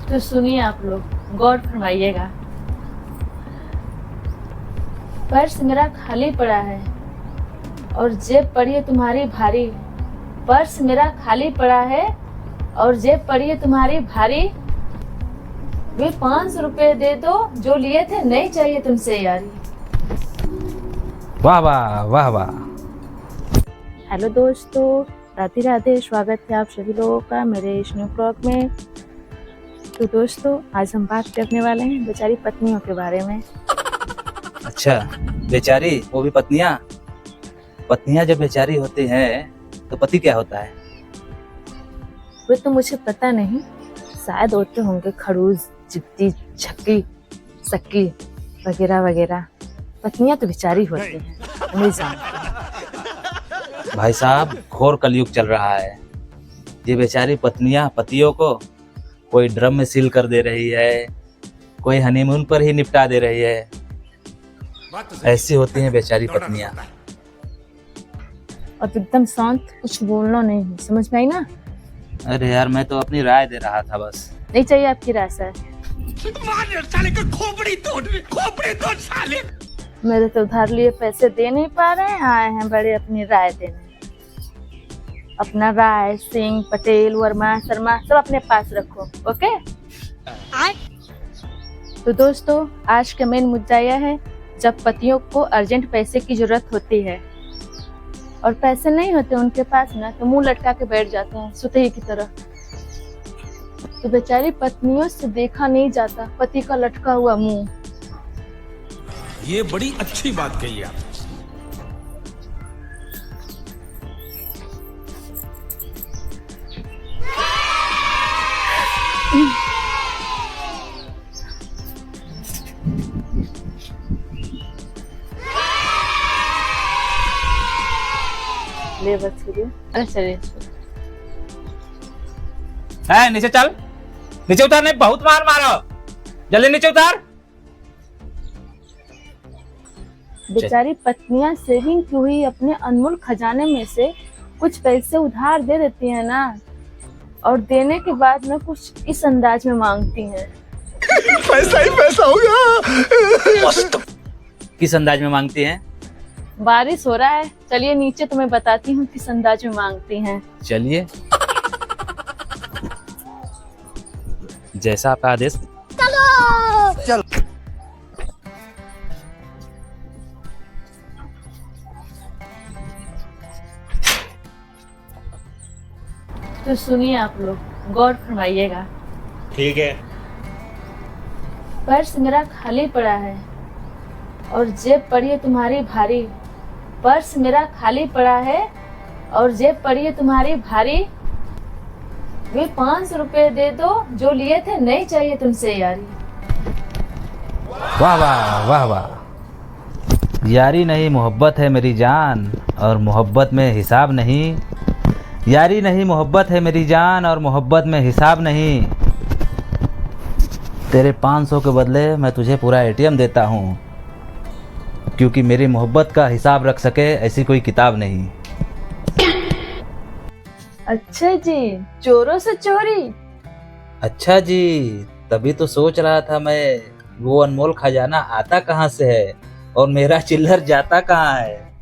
तो सुनिए आप लोग, गौर फरमाइएगा। पर्स मेरा खाली पड़ा है और जेब पड़ी है तुम्हारी भारी। पर्स मेरा खाली पड़ा है और जेब पड़ी है तुम्हारी भारी। वे 500 रुपए दे दो जो लिए थे, नहीं चाहिए तुमसे यारी। वाह वाह वाह वाह। हेलो दोस्तों, राधे राधे। स्वागत है आप सभी लोगों का मेरे इस न्यू ब्लॉग में। तो दोस्तों, आज हम बात करने वाले हैं बेचारी पत्नियों के बारे में। अच्छा, बेचारी, वो भी पत्नियां। पत्नियां जब बेचारी होती हैं तो पति क्या होता है? वे तो मुझे पता नहीं, शायद होते होंगे खड़ूस, चित्ती, छक्की, सक्की वगैरह वगैरह। पत्नियां तो बेचारी होती हैं, उन्हें जानते हैं। भाई साहब, घोर कलयुग चल रहा है। ये बेचारी पत्नियां पतियों को कोई ड्रम में सील कर दे रही है, कोई हनीमून पर ही निपटा दे रही है। ऐसी होती हैं बेचारी पत्नियां। और एकदम शांत, कुछ बोलना नहीं, समझ में आई ना? अरे यार, मैं तो अपनी राय दे रहा था बस। नहीं चाहिए आपकी राय सर। साले का खोपड़ी तोड़ साले। मेरे तो उधार लिए पैसे दे नहीं पा रहे हैं, आए हैं बड़े अपनी राय देने। अपना राय, सिंह, पटेल, वर्मा, शर्मा सब अपने पास रखो, ओके? तो दोस्तों, आज का मेन मुद्दा यह है, जब पतियों को अर्जेंट पैसे की जरूरत होती है और पैसे नहीं होते उनके पास ना, तो मुंह लटका के बैठ जाते हैं सुतही की तरह। तो बेचारी पत्नियों से देखा नहीं जाता पति का लटका हुआ मुंह। ये बड़ी अच्छी बात कही आप। ले बस करिए। अरे चलिए। है, नीचे चल, नीचे उतार, नहीं बहुत मार मारो, जल्दी नीचे उतार। बेचारी पत्नियां सेविंग की हुई अपने अनमोल खजाने में से कुछ पैसे उधार दे देती है ना, और देने के बाद में कुछ इस अंदाज में मांगती हैं। पैसा ही पैसा हो गया। किस अंदाज में मांगती हैं? बारिश हो रहा है, चलिए नीचे तुम्हें बताती हूँ किस अंदाज में मांगती हैं। चलिए, जैसा आपका आदेश। चल। तो सुनिए आप लोग, गौर फरमाइएगा। ठीक है। पर्स मेरा खाली पड़ा है और जेब पड़ी है तुम्हारी भारी। पर्स मेरा खाली पड़ा है और जेब पड़ी है तुम्हारी भारी। वे 500 रुपए दे दो जो लिए थे, नहीं चाहिए तुमसे यारी। वाह वाह वाह वाह। यारी नहीं मोहब्बत है मेरी जान, और मोहब्बत में हिसाब नहीं। यारी नहीं मोहब्बत है मेरी जान, और मोहब्बत में हिसाब नहीं। तेरे 500 के बदले मैं तुझे पूरा एटीएम देता हूँ, क्योंकि मेरी मोहब्बत का हिसाब रख सके ऐसी कोई किताब नहीं। अच्छा जी, चोरों से चोरी। अच्छा जी, तभी तो सोच रहा था मैं, वो अनमोल खजाना आता कहाँ से है और मेरा चिल्लर जाता कहाँ है।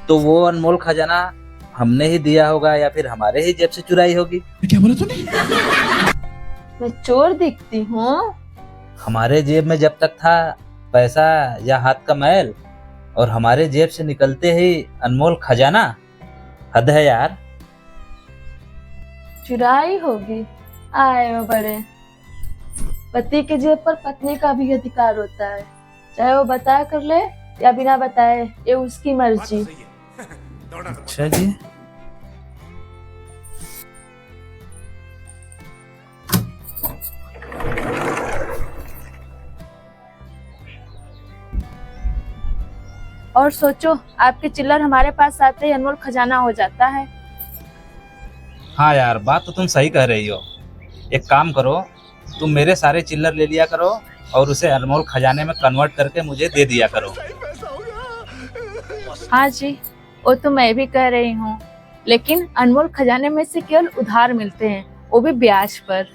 तो वो अनमोल खजाना हमने ही दिया होगा या फिर हमारे ही जेब से चुराई होगी। क्या बोला तूने? मैं चोर दिखती हूँ? हमारे जेब में जब तक था पैसा या हाथ का मैल, और हमारे जेब से निकलते ही अनमोल खजाना, हद है यार। चुराई होगी, आए हो बड़े। पति के जेब पर पत्नी का भी अधिकार होता है, चाहे वो बता कर ले या बिना बताए, ये उसकी मर्जी। अच्छा जी। और सोचो, आपके चिल्लर हमारे पास आते ही अनमोल खजाना हो जाता है। हाँ यार, बात तो तुम सही कह रही हो। एक काम करो, तुम मेरे सारे चिल्लर ले लिया करो और उसे अनमोल खजाने में कन्वर्ट करके मुझे दे दिया करो। हाँ जी, वो तो मैं भी कह रही हूँ, लेकिन अनमोल खजाने में से केवल उधार मिलते हैं, वो भी ब्याज पर।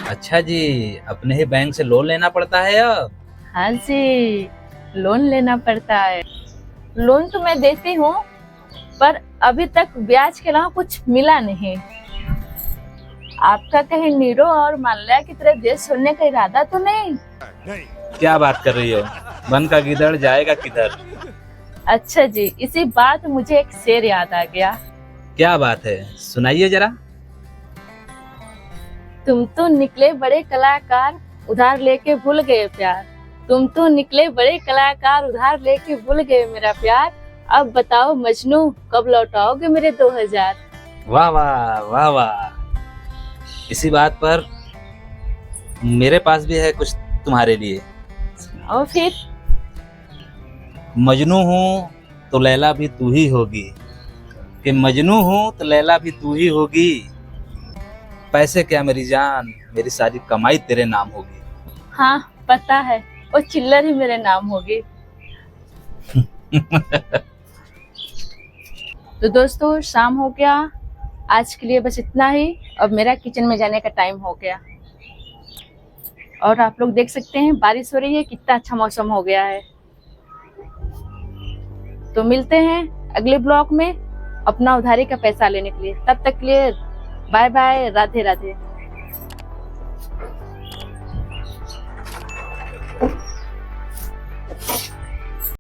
अच्छा जी, अपने ही बैंक से लोन लेना पड़ता है अब? हाँ जी, लोन लेना पड़ता है। लोन तो मैं देती हूँ, पर अभी तक ब्याज के अलावा कुछ मिला नहीं। आपका कहीं नीरो और माल्या की तरह देश छोड़ने का इरादा तो नहीं? क्या बात कर रही हो? बन का गिदड़ जाएगा किधर? अच्छा जी, इसी बात मुझे एक शेर याद आ गया। क्या बात है, सुनाइए जरा। तुम तो निकले बड़े कलाकार, उधार लेके भूल गए प्यार। तुम तो निकले बड़े कलाकार, उधार लेके भूल गए मेरा प्यार। अब बताओ मजनू, कब लौटाओगे मेरे 2000? वाह वाह वाह वाह। इसी बात पर मेरे पास भी है कुछ तुम्हारे लिए। और फिर? मजनू हूँ तो लैला भी तू ही होगी, कि मजनू हूँ तो लैला भी तू ही होगी। पैसे क्या मेरी जान, मेरी सारी कमाई तेरे नाम होगी। हाँ पता है, वो चिल्लर ही मेरे नाम होगी। तो दोस्तों, शाम हो गया, आज के लिए बस इतना ही। अब मेरा किचन में जाने का टाइम हो गया। और आप लोग देख सकते हैं बारिश हो रही है, कितना अच्छा मौसम हो गया है। तो मिलते हैं अगले ब्लॉग में अपना उधारी का पैसा लेने के लिए। तब तक के लिए बाय बाय, राधे राधे।